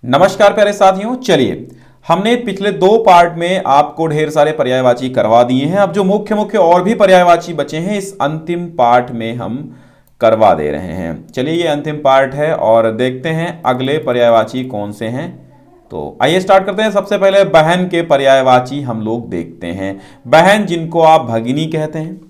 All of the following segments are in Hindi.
नमस्कार प्यारे साथियों, चलिए हमने पिछले दो पार्ट में आपको ढेर सारे पर्यायवाची करवा दिए हैं। अब जो मुख्य मुख्य और भी पर्यायवाची बचे हैं इस अंतिम पार्ट में हम करवा दे रहे हैं। चलिए ये अंतिम पार्ट है और देखते हैं अगले पर्यायवाची कौन से हैं। तो आइए स्टार्ट करते हैं। सबसे पहले बहन के पर्यायवाची हम लोग देखते हैं। बहन जिनको आप भगिनी कहते हैं।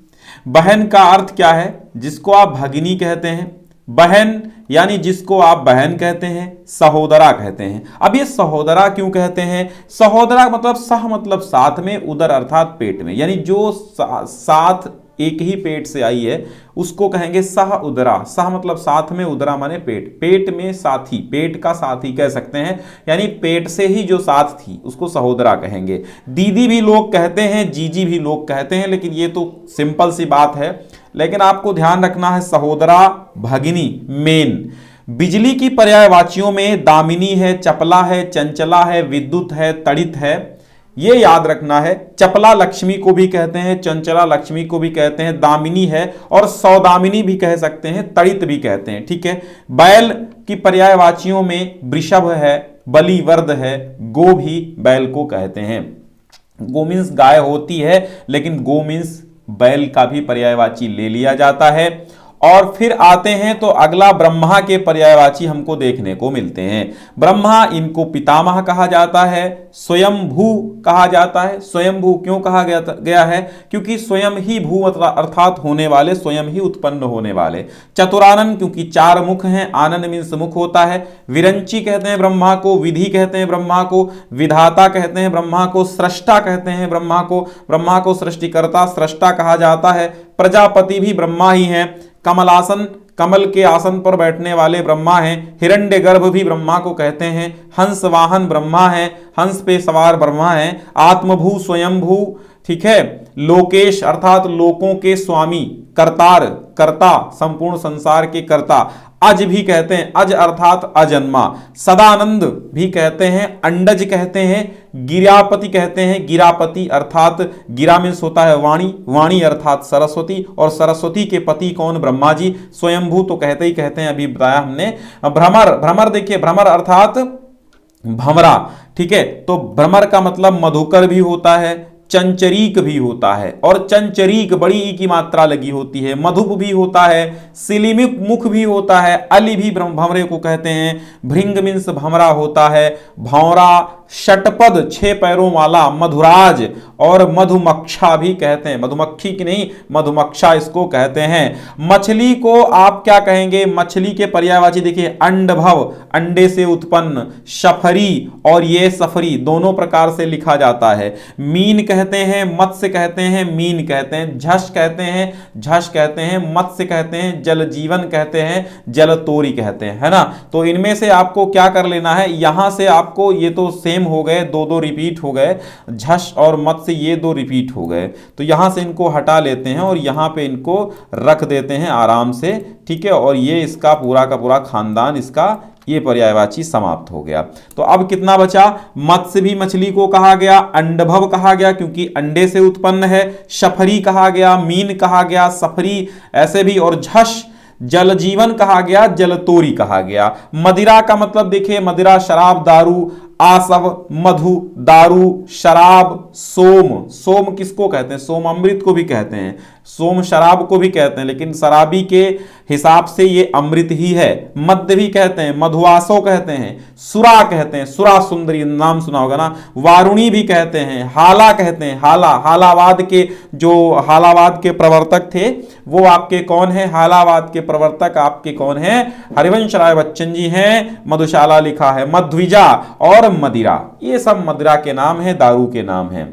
बहन का अर्थ क्या है? जिसको आप भगिनी कहते हैं, बहन यानी जिसको आप बहन कहते हैं, सहोदरा कहते हैं। अब ये सहोदरा क्यों कहते हैं? सहोदरा मतलब सह मतलब साथ में, उदर अर्थात पेट में, यानी जो साथ एक ही पेट से आई है उसको कहेंगे सह उदरा। सह मतलब साथ में, उदरा माने पेट, पेट में साथी, पेट का साथी कह सकते हैं, यानी पेट से ही जो साथ थी उसको सहोदरा कहेंगे। दीदी भी लोग कहते हैं, जीजी भी लोग कहते हैं, लेकिन ये तो सिंपल सी बात है। लेकिन आपको ध्यान रखना है सहोदरा भगिनी मेन। बिजली की पर्यायवाचियों में दामिनी है, चपला है, चंचला है, विद्युत है, तड़ित है। ये याद रखना है। चपला लक्ष्मी को भी कहते हैं, चंचला लक्ष्मी को भी कहते हैं, दामिनी है और सौदामिनी भी कह सकते हैं, तड़ित भी कहते हैं। ठीक है। बैल की पर्यायवाचियों में वृषभ है, बलि वर्द है, गो भी बैल को कहते हैं। गो मीन्स गाय होती है, लेकिन गो मीन्स बैल का भी पर्यायवाची ले लिया जाता है। और फिर आते हैं तो अगला ब्रह्मा के पर्यायवाची हमको देखने को मिलते हैं। ब्रह्मा, इनको पितामह कहा जाता है, स्वयंभू कहा जाता है। स्वयंभू क्यों कहा गया है? क्योंकि स्वयं ही भू अर्थात होने वाले, स्वयं ही उत्पन्न होने वाले। चतुरानन क्योंकि चार मुख हैं, आनंद मीन्स मुख होता है। विरंची कहते हैं ब्रह्मा को, विधि कहते हैं ब्रह्मा को, विधाता कहते हैं ब्रह्मा को, सृष्टा कहते हैं ब्रह्मा को सृष्टिकर्ता, सृष्टा कहा जाता है। प्रजापति भी ब्रह्मा ही है। कमलासन, कमल के आसन पर बैठने वाले ब्रह्मा हैं। हिरण्यगर्भ भी ब्रह्मा को कहते हैं। हंस वाहन ब्रह्मा है, हंस पे सवार ब्रह्मा है। आत्मभू स्वयंभू, ठीक है। लोकेश अर्थात लोकों के स्वामी, करतार कर्ता, संपूर्ण संसार के कर्ता। अज भी कहते हैं, अज अर्थात अजन्मा। सदानंद भी कहते हैं, अंडज कहते हैं। गिरापति कहते हैं, गिरापति अर्थात गिरा मीन्स होता है वाणी, वाणी अर्थात सरस्वती, और सरस्वती के पति कौन? ब्रह्मा जी। स्वयंभू तो कहते ही कहते हैं, अभी बताया हमने। भ्रमर, भ्रमर देखिए, भ्रमर अर्थात भंवरा, ठीक है। तो भ्रमर का मतलब मधुकर भी होता है, चंचरीक भी होता है, और चंचरीक बड़ी ई की मात्रा लगी होती है। मधुप भी होता है, सिलिमिक मुख भी होता है। अली भी भंवरे को कहते हैं। भृंग मीन्स भंवरा होता है। भौरा, षटपद छह पैरों वाला, मधुराज और मधुमक्षा भी कहते हैं। मधुमक्खी की नहीं, मधुमक्षा इसको कहते हैं। मछली को आप क्या कहेंगे? मछली के पर्यायवाची देखिए, अंडभव अंडे से उत्पन्न, शफरी और ये सफरी दोनों प्रकार से लिखा जाता है। मीन कहते हैं, मत्स्य कहते हैं, मीन कहते हैं। झष कहते हैं, झष कहते हैं। मत्स्य कहते हैं, जल जीवन कहते हैं, जल तोरी कहते हैं, है ना। तो इनमें से आपको क्या कर लेना है, यहां से आपको ये तो सेम हो गए, दो रिपीट हो गए। झष और मत्स्य ये दो रिपीट हो गए, तो यहां से इनको हटा लेते हैं और यहां पे इनको रख देते हैं आराम से, ठीक है। और ये इसका पूरा का पूरा खानदान, इसका ये पर्यायवाची समाप्त हो गया। तो अब कितना बचा? मत्स्य भी मछली को कहा गया, अंडभव कहा गया क्योंकि अंडे से उत्पन्न है, शफरी कहा गया, मीन कहा गया, सफरी ऐसे भी, और झष जल जीवन कहा गया, जल तोरी कहा गया। मदिरा का मतलब देखिए, मदिरा शराब, दारू, आसव, मधु, दारू, शराब, सोम। सोम किसको कहते हैं? सोम अमृत को भी कहते हैं, सोम शराब को भी कहते हैं, लेकिन शराबी के हिसाब से ये अमृत ही है। मद्य भी कहते हैं, मधुआसो कहते हैं, सुरा कहते हैं, सुरा सुंदरी नाम सुना होगा ना। वारुणी भी कहते हैं, हाला कहते हैं। हालावाद के जो हालावाद के प्रवर्तक थे वो आपके कौन है? हालावाद के प्रवर्तक आपके कौन है? हरिवंश राय बच्चन जी हैं। मधुशाला लिखा है। मध्विजा और मदिरा, ये सब मदिरा के नाम है, दारू के नाम है।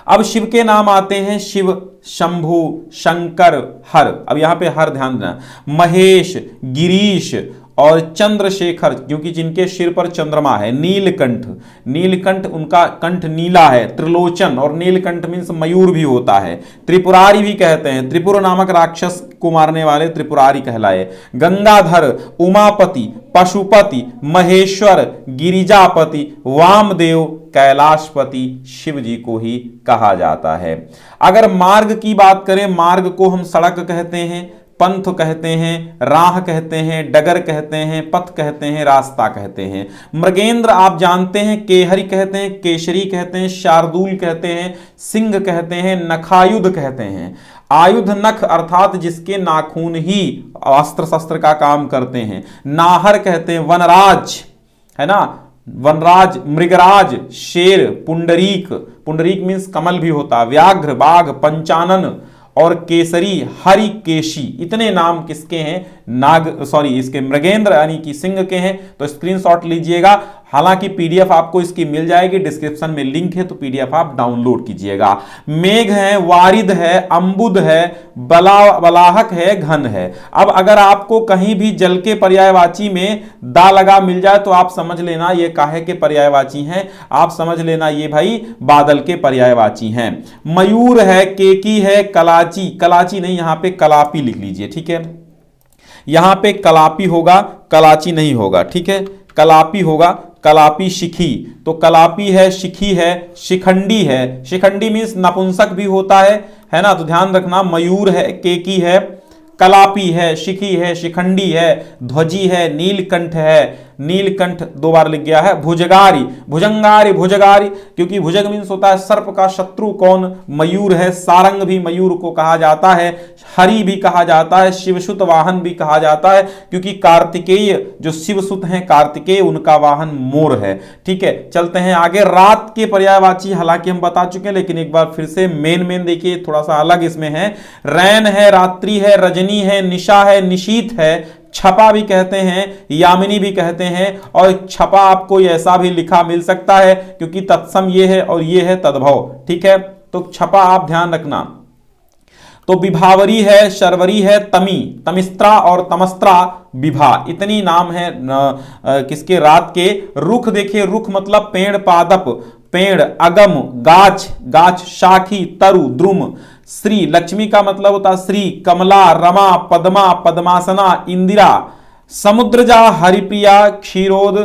अब शिव के नाम आते हैं। शिव, शंभु, शंकर, हर। अब यहां पे हर ध्यान देना। महेश, गिरीश और चंद्रशेखर, क्योंकि जिनके सिर पर चंद्रमा है। नीलकंठ, नीलकंठ उनका कंठ नीला है। त्रिलोचन, और नीलकंठ मीन्स मयूर भी होता है। त्रिपुरारी भी कहते हैं, त्रिपुर नामक राक्षस को मारने वाले त्रिपुरारी कहलाए। गंगाधर, उमापति, पशुपति, महेश्वर, गिरिजापति, वामदेव, कैलाशपति शिव जी को ही कहा जाता है। अगर मार्ग की बात करें, मार्ग को हम सड़क कहते हैं, पंथ कहते हैं, राह कहते हैं, डगर कहते हैं, पथ कहते हैं, रास्ता कहते हैं। मृगेंद्र आप जानते हैं, केहरी कहते हैं, केशरी कहते हैं, शार्दूल कहते हैं, सिंह कहते हैं, नखायुध कहते हैं। आयुध नख अर्थात जिसके नाखून ही अस्त्र शस्त्र का काम करते हैं। नाहर कहते हैं, वनराज है ना, वनराज, मृगराज शेर, पुंडरीक, पुंडरीक मीन्स कमल भी होता, व्याघ्र बाघ, पंचानन और केसरी हरिकेशी। इतने नाम किसके हैं? इसके मृगेंद्र यानी कि सिंह के हैं। तो स्क्रीनशॉट लीजिएगा। हालांकि पीडीएफ आपको इसकी मिल जाएगी, डिस्क्रिप्शन में लिंक है, तो पीडीएफ आप डाउनलोड कीजिएगा। मेघ है, वारिद है, अंबुद है, बलाहक है, घन है। अब अगर आपको कहीं भी जल के पर्यायवाची में दा लगा मिल जाए तो आप समझ लेना ये काहे के पर्यायवाची हैं, आप समझ लेना ये भाई बादल के पर्यायवाची हैं। मयूर है, केकी है, कलाची, कलाची नहीं, यहां पे कलापी लिख लीजिए, ठीक है। यहां पे कलापी होगा, कलाची नहीं होगा, ठीक है, कलापी होगा। कलापी शिखी, तो कलापी है, शिखी है, शिखंडी है। शिखंडी मीन्स नपुंसक भी होता है ना, तो ध्यान रखना। मयूर है, केकी है, कलापी है, शिखी है, शिखंडी है, ध्वजी है, नीलकंठ है, नीलकंठ दो बार लिख गया है। भुजगारी, भुजंगारी, भुजगारी, क्योंकि भुजग मीन्स होता है सर्प का शत्रु कौन? मयूर है। सारंग भी मयूर को कहा जाता है, हरि भी कहा जाता है, शिवसुत वाहन भी कहा जाता है, क्योंकि कार्तिकेय जो शिवसुत हैं कार्तिकेय, उनका वाहन मोर है। ठीक है, चलते हैं आगे। रात के पर्यायवाची हालांकि हम बता चुके हैं, लेकिन एक बार फिर से मेन देखिए, थोड़ा सा अलग इसमें है। रैन है, रात्रि है, रजनी है, निशा है, निशीत है, छपा भी कहते हैं, यामिनी भी कहते हैं। और छपा आपको ऐसा भी लिखा मिल सकता है, क्योंकि तत्सम ये है और ये है तद्भव। ठीक है, तो छपा आप ध्यान रखना। तो विभावरी है, शर्वरी है, तमी, तमिस्त्रा और तमस्त्रा, विभा, इतनी नाम है किसके? रात के। रुख देखिए, रुख मतलब पेड़, पादप पेड़, अगम गाछ, गाछ शाखी, तरु द्रुम। श्री, लक्ष्मी का मतलब होता श्री, कमला, रमा, पद्मा, पद्मासना, इंदिरा। समुद्रजा, हरिप्रिया, क्षीरोद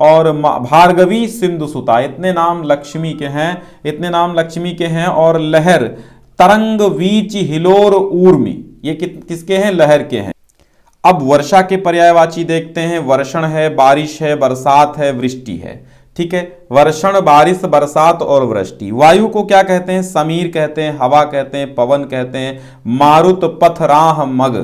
और भार्गवी, सिंधुसुता। इतने नाम लक्ष्मी के हैं, इतने नाम लक्ष्मी के हैं। और लहर, तरंग, वीच, हिलोर, ऊर्मी, ये किसके हैं? लहर के हैं। अब वर्षा के पर्यायवाची देखते हैं। वर्षण है, बारिश है, बरसात है, वृष्टि है। ठीक है, वर्षण, बारिश, बरसात और वृष्टि। वायु को क्या कहते हैं? समीर कहते हैं, हवा कहते हैं, पवन कहते हैं। मारुत, पथ, राह, मग,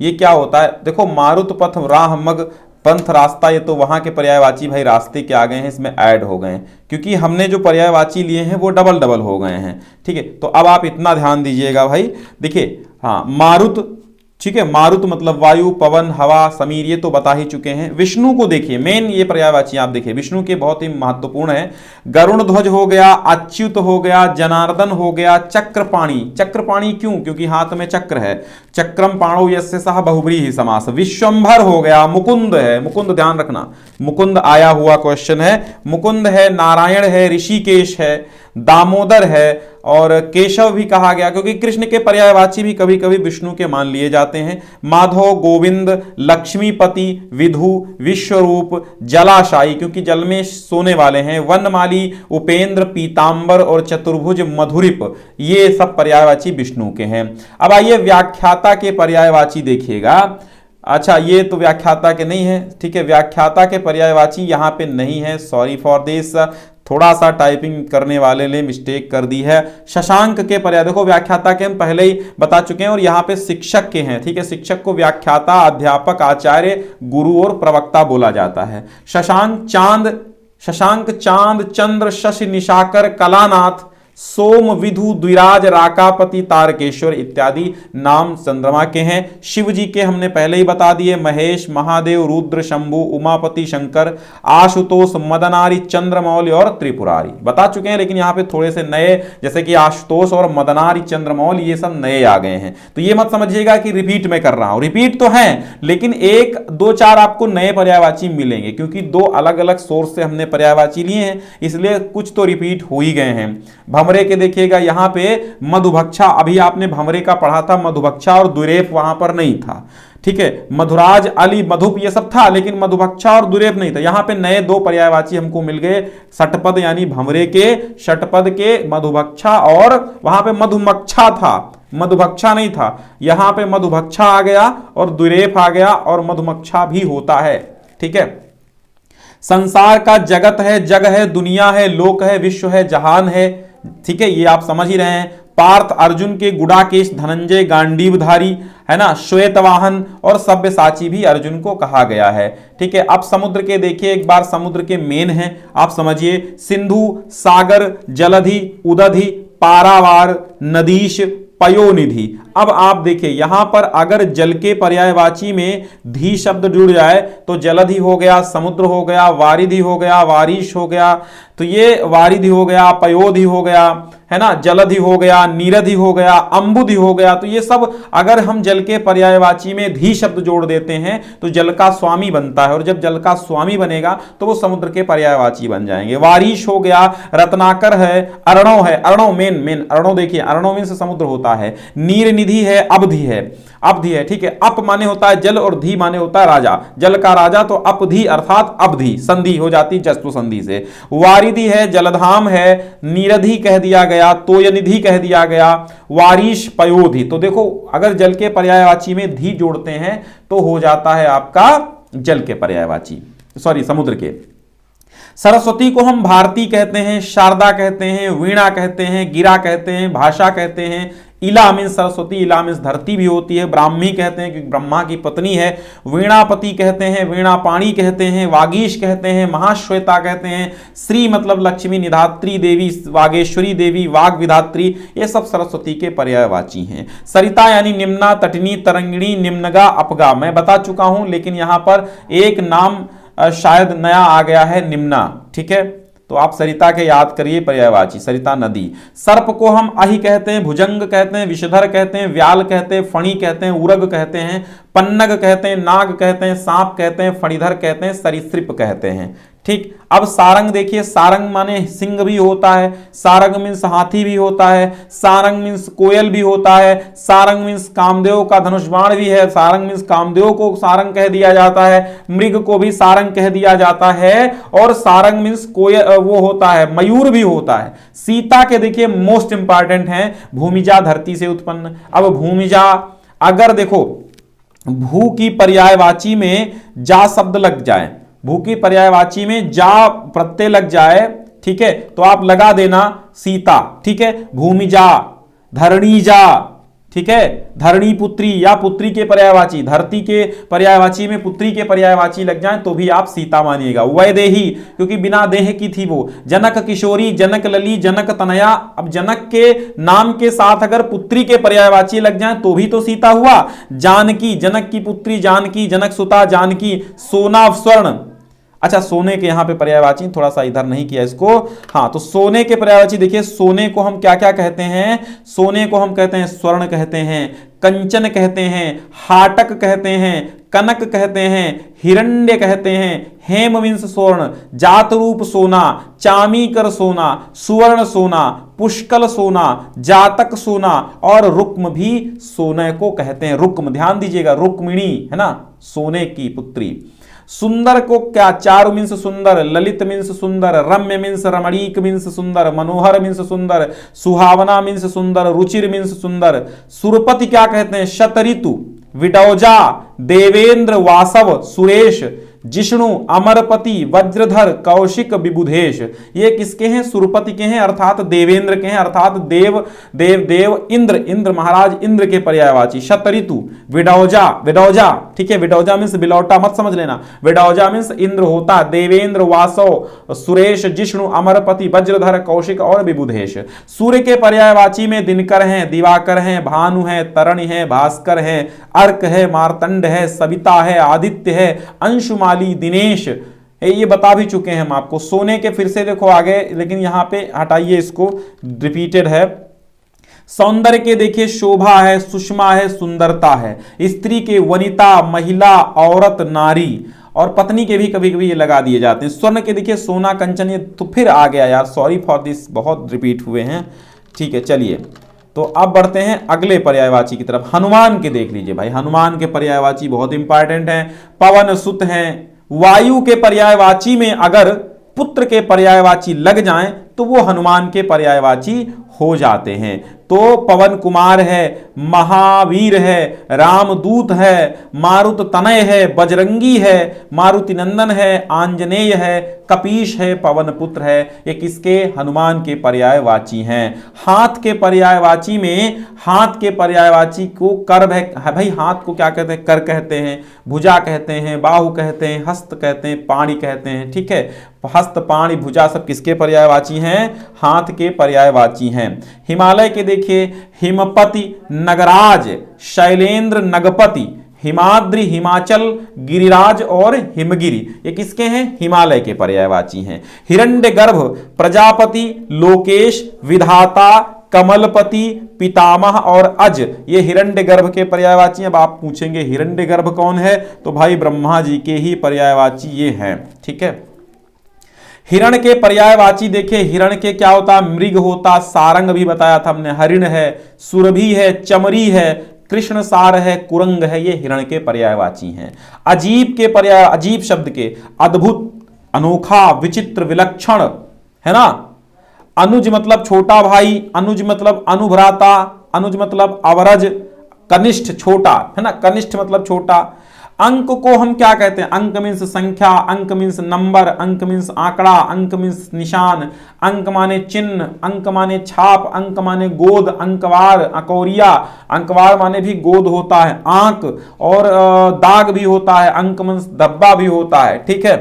ये क्या होता है? देखो, मारुत, पथ, राह, मग, पंथ, रास्ता, ये तो वहां के पर्यायवाची भाई रास्ते के आ गए हैं, इसमें ऐड हो गए हैं, क्योंकि हमने जो पर्यायवाची लिए हैं वो डबल डबल हो गए हैं। ठीक है, तो अब आप इतना ध्यान दीजिएगा भाई। देखिए, हाँ, मारुत, ठीक है, मारुत मतलब वायु, पवन, हवा, समीर, ये तो बता ही चुके हैं। विष्णु को देखिए, मेन ये पर्यायवाची आप देखिए, विष्णु के बहुत ही महत्वपूर्ण है। गरुण ध्वज हो गया, अच्युत हो गया, जनार्दन हो गया, चक्रपाणी। चक्रपाणी क्यों? क्योंकि हाथ में चक्र है। चक्रम पाणो यस्य सह बहुव्रीहि समास। विश्वंभर हो गया, मुकुंद है, मुकुंद ध्यान रखना, मुकुंद आया हुआ क्वेश्चन है। मुकुंद है, नारायण है, ऋषिकेश है, दामोदर है और केशव भी कहा गया, क्योंकि कृष्ण के पर्यायवाची भी कभी कभी विष्णु के मान लिए जाते हैं। माधव, गोविंद, लक्ष्मीपति, विधु, विश्वरूप, जलाशायी, क्योंकि जल में सोने वाले हैं। वनमाली, उपेंद्र, पीतांबर और चतुर्भुज, मधुरिप, ये सब पर्यायवाची विष्णु के हैं। अब आइए व्याख्याता के पर्यायवाची देखिएगा। अच्छा, ये तो व्याख्याता के नहीं है। ठीक है, व्याख्याता के पर्यायवाची यहां पे नहीं है, सॉरी फॉर दिस, थोड़ा सा टाइपिंग करने वाले ने मिस्टेक कर दी है। शशांक के पर्याय, देखो व्याख्याता के हम पहले ही बता चुके हैं, और यहाँ पे शिक्षक के हैं। ठीक है, शिक्षक को व्याख्याता, अध्यापक, आचार्य, गुरु और प्रवक्ता बोला जाता है। शशांक चांद, चंद्र, शशि, निशाकर, कलानाथ, सोम, विधु, द्विराज, राकापति, तारकेश्वर इत्यादि नाम चंद्रमा के हैं। शिव जी के हमने पहले ही बता दिए, महेश, महादेव, रुद्र, शंभु, उमापति, शंकर, आशुतोष, मदनारी, चंद्रमौली और त्रिपुरारी बता चुके हैं। लेकिन यहाँ पे थोड़े से नए, जैसे कि आशुतोष और मदनारी, चंद्रमौली, ये सब नए आ गए हैं। तो ये मत समझिएगा कि रिपीट में कर रहा हूं, रिपीट तो है, लेकिन एक दो चार आपको नए पर्यायवाची मिलेंगे, क्योंकि दो अलग अलग सोर्स से हमने पर्यायवाची लिए हैं, इसलिए कुछ तो रिपीट हो ही गए हैं। भंवरे के देखिएगा, यहां पे मधुभक्षा, अभी आपने भंवरे का पढ़ा था, मधुभक्षा और दुरेप वहां पर नहीं था। ठीक है, मधुराज, अली, मधुप, ये सब था, लेकिन मधुभक्षा और दुरेप नहीं था। यहां पे नए दो पर्यायवाची हमको मिल गए, षटपद यानी भंवरे के, षटपद के मधुभक्षा, और वहां पे मधुमक्षा था, मधुभक्षा नहीं था, यहां पे मधुभक्षा आ गया और द्विरेफ आ गया और मधुमक्षा भी होता है। ठीक है, संसार का जगत है, जग है, दुनिया है, लोक है, विश्व है, जहान है। ठीक है, ये आप समझ ही रहे हैं। पार्थ अर्जुन के गुडाकेश, धनंजय गांडीवधारी, है ना, श्वेतवाहन और सब्यसाची भी अर्जुन को कहा गया है। ठीक है, अब समुद्र के देखिए एक बार, समुद्र के मेन हैं आप समझिए, सिंधु, सागर, जलधि, उदधि, पारावार, नदीश, पयोनिधि। अब आप देखिए यहां पर अगर जल के पर्यायवाची में धी शब्द जुड़ जाए तो जलधि हो गया, समुद्र हो गया, वारिधि हो गया, वारिश हो गया, तो ये वारिधि हो गया, पयोधि हो गया, है ना, जलधि हो गया, नीरधि हो गया, अंबुधि हो गया। तो ये सब अगर हम जल के पर्यायवाची में धी शब्द जोड़ देते हैं तो जल का स्वामी बनता है, और जब जल का स्वामी बनेगा तो वो समुद्र के पर्यायवाची बन जाएंगे। वारिश हो गया, रत्नाकर है, अर्णव है, अर्णव मेन अर्णव देखिए, अर्णव मीन से समुद्र होता है, नीर निधि है, अवधि है, अवधि है। ठीक है, अप माने होता है जल और धी माने होता है राजा, जल का राजा, तो अपधि अर्थात अवधि, संधि हो जाती जस्तु संधि से। वारिधि है, जलधाम है, नीरधि कह दिया गया, तोयनिधि कह दिया गया, वारिश, पयोधि। तो देखो अगर जल के पर्यायवाची में धी जोड़ते हैं तो हो जाता है आपका जल के पर्यायवाची, सॉरी समुद्र के। सरस्वती को हम भारती कहते हैं, शारदा कहते हैं, वीणा कहते हैं, गिरा कहते हैं, भाषा कहते हैं, इला मीन्स सरस्वती, इला मीन्स धरती भी होती है, ब्राह्मी कहते हैं क्योंकि ब्रह्मा की पत्नी है, वीणापति कहते हैं, वीणापाणी कहते हैं, वागीश कहते हैं, महाश्वेता कहते हैं, श्री मतलब लक्ष्मी, निधात्री देवी, वागेश्वरी देवी, वाग विधात्री, ये सब सरस्वती के पर्यायवाची हैं। सरिता यानी निम्ना, तटिनी, तरंगिणी, निम्नगा, अपगा, मैं बता चुका हूं, लेकिन यहां पर एक नाम शायद नया आ गया है, निम्ना। ठीक है, तो आप सरिता के याद करिए पर्यायवाची, सरिता नदी। सर्प को हम अहि कहते हैं, भुजंग कहते हैं, विषधर कहते हैं, व्याल कहते हैं, फणी कहते हैं, उरग कहते हैं, पन्नग कहते हैं, नाग कहते हैं, सांप कहते हैं, फणीधर कहते हैं, सरीसृप कहते हैं। ठीक, अब सारंग देखिए, सारंग माने सिंह भी होता है, सारंग मीन्स हाथी भी होता है, सारंग मीन्स कोयल भी होता है, सारंग मीन्स कामदेव का धनुष बाण भी है, सारंग मीन्स कामदेव को सारंग कह दिया जाता है, मृग को भी सारंग कह दिया जाता है, और सारंग मीन्स कोयल वो होता है, मयूर भी होता है। सीता के देखिए मोस्ट इंपॉर्टेंट है, भूमिजा धरती से उत्पन्न। अब भूमिजा अगर देखो भू की पर्यायवाची में जा शब्द लग जाए, भू की पर्यायवाची में जा प्रत्यय लग जाए, ठीक है, तो आप लगा देना सीता। ठीक है, भूमिजा, धरणीजा, ठीक है, धरणी पुत्री या पुत्री के पर्यायवाची, धरती के पर्यायवाची में पुत्री के पर्यायवाची लग जाए तो भी आप सीता मानिएगा। वैदेही क्योंकि बिना देह की थी वो, जनक किशोरी, जनक लली, जनक तनया। अब जनक के नाम के साथ अगर पुत्री के पर्यायवाची लग जाए तो भी तो सीता हुआ। जानकी, जनक की पुत्री जानकी, जनक सुता जानकी। सोना, स्वर्ण, अच्छा सोने के यहां पे पर्यायवाची थोड़ा सा इधर नहीं किया इसको, हाँ, तो सोने के पर्यायवाची देखिए, सोने को हम क्या क्या कहते हैं, सोने को हम कहते हैं स्वर्ण कहते हैं, कंचन कहते हैं, हाटक कहते हैं, कनक कहते हैं, हिरण्य कहते हैं, हेम मीन्स स्वर्ण, जात रूप सोना, चामीकर सोना, सुवर्ण सोना, पुष्कल सोना, जातक सोना, और रुक्म भी सोने को कहते हैं। रुक्म ध्यान दीजिएगा, रुक्मिणी है ना, सोने की पुत्री। सुंदर को क्या, चारु मीन्स सुंदर, ललित मीन्स सुंदर, रम्य मीन्स रमणीक मीन्स सुंदर, मनोहर मीन्स सुंदर, सुहावना मीन्स सुंदर, रुचिर मीन्स सुंदर। सुरपति क्या कहते हैं, शतऋतु, विडौजा, देवेंद्र, वासव, सुरेश, जिष्णु, अमरपति, वज्रधर, कौशिक, विबुधेश। ये किसके हैं, सुरपति के हैं अर्थात देवेंद्र के हैं, अर्थात देव देव देव इंद्र, इंद्र महाराज इंद्र के पर्यायवाची। शतऋतु, विडौजा, विडौजा, ठीक है, विडौजा मीन्स बिलौटा मत समझ लेना, विडौजा मीन्स इंद्र होता, देवेंद्र, वासव, सुरेश, जिष्णु, अमरपति, वज्रधर, कौशिक और विबुधेश। सूर्य के पर्यायवाची में दिनकर हैं, दिवाकर हैं, भानु है, तरण है, भास्कर है, अर्क है, मार्तंड है, सविता है, आदित्य है, अंशुमान, दिनेश, ये बता भी चुके हैं हम आपको। सोने के फिर से देखो आगे, लेकिन यहां पे हटाइए इसको, रिपीटेड है। सौंदर्य के देखिए शोभा है, सुषमा है, सुंदरता है। स्त्री के वनिता, महिला, औरत, नारी, और पत्नी के भी कभी कभी ये लगा दिए जाते हैं। स्वर्ण के देखिए सोना, कंचन, ये तो फिर आ गया यार, सॉरी फॉर दिस, बहुत रिपीट हुए हैं। ठीक है, चलिए तो अब बढ़ते हैं अगले पर्यायवाची की तरफ। हनुमान के देख लीजिए भाई, हनुमान के पर्यायवाची बहुत इंपॉर्टेंट हैं। पवन सुत हैं। वायु के पर्यायवाची में अगर पुत्र के पर्यायवाची लग जाएं तो वो हनुमान के पर्यायवाची हो जाते हैं। तो पवन कुमार है, महावीर है, रामदूत है, मारुत तनय है, बजरंगी है, मारुति नंदन है, आंजनेय है, कपीश है, पवन पुत्र है। ये किसके? हनुमान के पर्यायवाची हैं। हाथ के पर्यायवाची में, हाथ के पर्यायवाची को कर है भाई। हाथ को क्या कहते हैं? कर कहते हैं, भुजा कहते हैं, बाहु कहते हैं, हस्त कहते हैं, पाणी कहते हैं। ठीक है, हस्त पाणी भुजा सब किसके पर्यायवाची हैं? हाथ के पर्यायवाची हैं। हिमालय के देखिए, हिमपति, नगराज, शैलेंद्र, नगपति, हिमाद्रि, हिमाचल, गिरिराज और हिमगिरी, ये किसके हैं? हिमालय के पर्यायवाची हैं। हिरण्यगर्भ, प्रजापति, लोकेश, विधाता, कमलपति, पितामह और अज, ये हिरण्यगर्भ के पर्यायवाची। अब आप पूछेंगे हिरण्यगर्भ कौन है? तो भाई ब्रह्मा जी के ही पर्यायवाची ये हैं। ठीक है, हिरण के पर्यायवाची देखिए, हिरण के क्या होता? मृग होता, सारंग भी बताया था हमने, हरिण है, सुरभि है, चमरी है, कृष्ण सार है, कुरंग है, ये हिरण के पर्यायवाची हैं। अजीब के पर्याय, अजीब शब्द के अद्भुत, अनोखा, विचित्र, विलक्षण, है ना। अनुज मतलब छोटा भाई, अनुज मतलब अनुभ्राता, अनुज मतलब अवरज, कनिष्ठ छोटा, है ना, कनिष्ठ मतलब छोटा। अंक को हम क्या कहते हैं? अंक मीन्स संख्या, अंक मीन्स नंबर, अंक मीन्स आंकड़ा, अंक मीन्स निशान, अंक माने चिन्ह, अंक माने छाप, अंक माने गोद, अंकवार, अकौरिया, अंकवार माने भी गोद होता है, आंक, और दाग भी होता है, अंक मीन्स धब्बा भी होता है। ठीक है,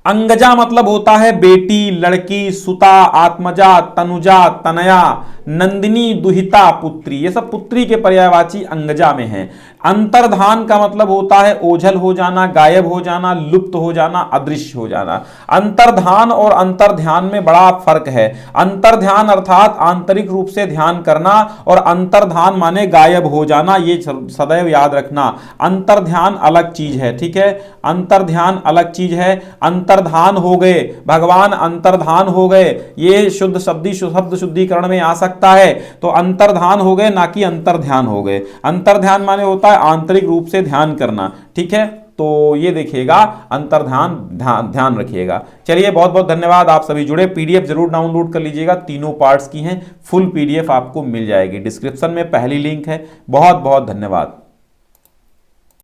अंगजा मतलब होता है बेटी, लड़की, सुता, आत्मजा, तनुजा, तनया, नंदिनी, दुहिता, पुत्री, ये सब पुत्री के पर्यायवाची अंगजा में हैं। अंतर्धान का मतलब होता है ओझल हो जाना, गायब हो जाना, लुप्त हो जाना, अदृश्य हो जाना। अंतर्धान और अंतर्ध्यान में बड़ा फर्क है। अंतर्ध्यान अर्थात आंतरिक रूप से ध्यान करना, और अंतर्धान माने गायब हो जाना, ये सदैव याद रखना। अंतर्ध्यान अलग चीज है। ठीक है, अंतर्ध्यान अलग चीज है। अंतर्धान हो गए, भगवान अंतर्धान हो गए, ये शुद्ध शब्द शुद्धिकरण में आ सकता है। तो अंतर्धान हो गए, ना कि अंतर्ध्यान हो गए। अंतर्ध्यान माने होता है आंतरिक रूप से ध्यान करना। ठीक है, तो ये देखिएगा, अंतर्ध्यान ध्यान रखिएगा। चलिए, बहुत बहुत धन्यवाद, आप सभी जुड़े। पीडीएफ जरूर डाउनलोड कर लीजिएगा, तीनों पार्ट्स की हैं, फुल पीडीएफ आपको मिल जाएगी। डिस्क्रिप्शन में पहली लिंक है। बहुत बहुत धन्यवाद।